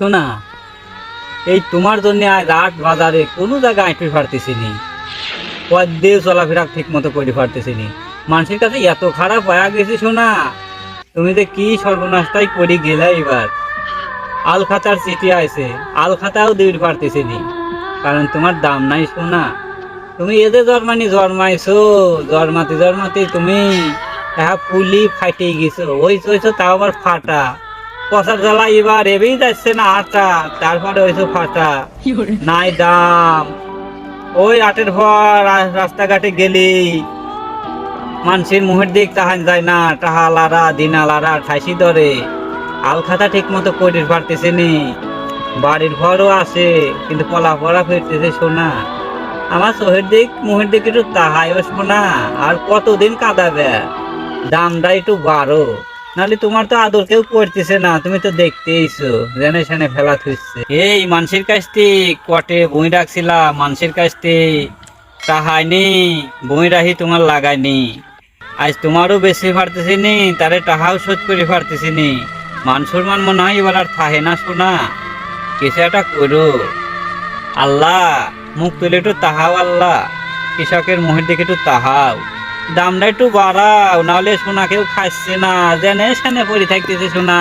শোনা, এই তোমার জন্য আজ রাত বাজারে কোনো জায়গায় আঁটতে পারতেছি নি, পথেও চলাফেরা ঠিক মতো করে পারতেছি নি। মানুষের কাছে এত খারাপ হয়ে গেছে শোনা, তুমি যে কি সর্বনাশটাই করে গেলে। এবার আল খাতার চিঠি আছে, আল খাতাও দিতে পারতেছি নি, কারণ তোমার দাম নাই শোনা। তুমি এ যে জন্মাইছো, জন্মাতে জন্মাতে তুমি ফুলি ফাইটে গেছো, হইছো তাও আবার ফাটা। পচার জ্বালা এবার এবেই যাচ্ছে না আটা, তারপরে হয়েছে ফাটা। নাই দাম। ওই আটের পর রাস্তাঘাটে গেলি মানুষের মুহের দিক তাহান যায় না, টাহালারা দিনালারা ঠাইসি ধরে। আলখাতা ঠিক মতো করে পারতেছে নি, বাড়ির ঘরও আছে কিন্তু পলা পড়া ফিরতেছে শোনা। আমার চোহের দিক মুহের দিক একটু তাহাইও শোনা, আর কতদিন কাঁদাবে, দামটা একটু বাড়ো, নাহলে তোমার তো আদর কেউ করতেছে না, তুমি তো দেখতেইছো জেনে সেনে ফেলা থুইছে। এই মানুষের কাছ থেকে কটে বই রাখছিলাম, মানুষের কাছ থেকে তাহাইনি বই রাহি তোমার লাগাইনি। আজ তোমারও বেশি পারতেছি নি, তারে টাহাও শোধ করে পারতেছি নি। মান সম্মান মনে হয় এবার আর থাহে না শোনা, কিছু একটা করো। আল্লাহ মুখ তুলে একটু তাহাও, আল্লাহ কৃষকের মুখের দিকে একটু তাহাও, দামটা একটু বাড়াও, নাহলে সোনা কেউ খাচ্ছে না, জেনে সেনে পড়ে থাকতেছে সোনা।